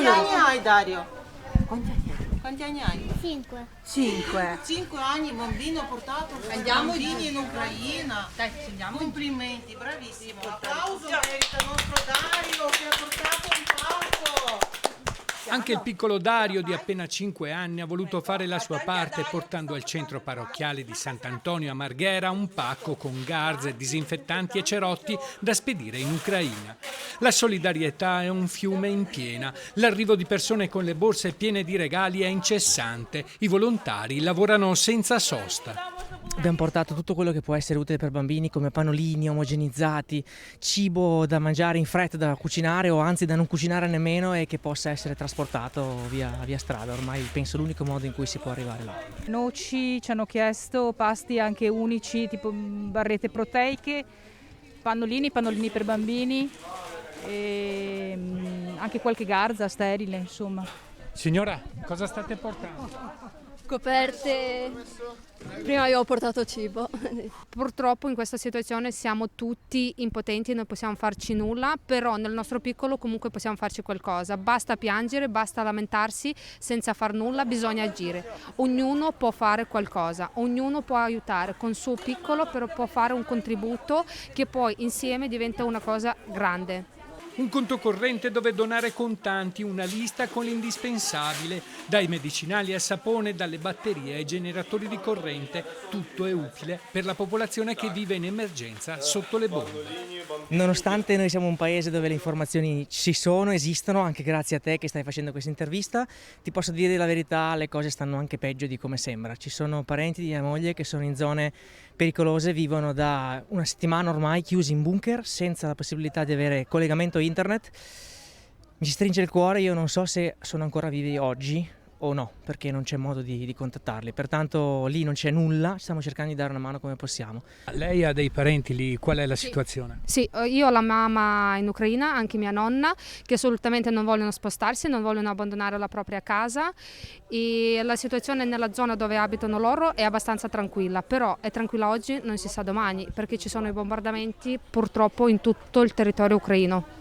Quanti anni hai, Dario? Quanti anni hai? 5. 5. 5 anni, bambino portato bambini in Ucraina. Dai, scendiamo. Complimenti, bravissimo. Applauso merita il nostro Dario che ha portato un pacco. Anche il piccolo Dario di appena 5 anni ha voluto fare la sua parte portando al centro parrocchiale di Sant'Antonio a Marghera un pacco con garze, disinfettanti e cerotti da spedire in Ucraina. La solidarietà è un fiume in piena, l'arrivo di persone con le borse piene di regali è incessante, i volontari lavorano senza sosta. Abbiamo portato tutto quello che può essere utile per bambini come pannolini omogenizzati, cibo da mangiare in fretta da cucinare o anzi da non cucinare nemmeno e che possa essere trasportato via strada. Ormai penso l'unico modo in cui si può arrivare là. Noci, ci hanno chiesto pasti anche unici tipo barrette proteiche, pannolini per bambini e anche qualche garza sterile, insomma. Signora, cosa state portando? Coperte. Prima avevo portato cibo. Purtroppo in questa situazione siamo tutti impotenti e non possiamo farci nulla, però nel nostro piccolo comunque possiamo farci qualcosa. Basta piangere, basta lamentarsi senza far nulla, bisogna agire. Ognuno può fare qualcosa, ognuno può aiutare con il suo piccolo, però può fare un contributo che poi insieme diventa una cosa grande. Un conto corrente dove donare contanti, una lista con l'indispensabile, dai medicinali al sapone, dalle batterie ai generatori di corrente, tutto è utile per la popolazione che vive in emergenza sotto le bombe. Nonostante noi siamo un paese dove le informazioni ci sono, esistono, anche grazie a te che stai facendo questa intervista, ti posso dire la verità, le cose stanno anche peggio di come sembra. Ci sono parenti di mia moglie che sono in zone pericolose, vivono da una settimana ormai chiusi in bunker senza la possibilità di avere collegamento internet. Mi si stringe il cuore, io non so se sono ancora vivi oggi o no, perché non c'è modo di contattarli. Pertanto lì non c'è nulla, stiamo cercando di dare una mano come possiamo. Lei ha dei parenti lì, qual è la situazione? Sì, io ho la mamma in Ucraina, anche mia nonna, che assolutamente non vogliono spostarsi, non vogliono abbandonare la propria casa e la situazione nella zona dove abitano loro è abbastanza tranquilla, però è tranquilla oggi, non si sa domani, perché ci sono i bombardamenti purtroppo in tutto il territorio ucraino.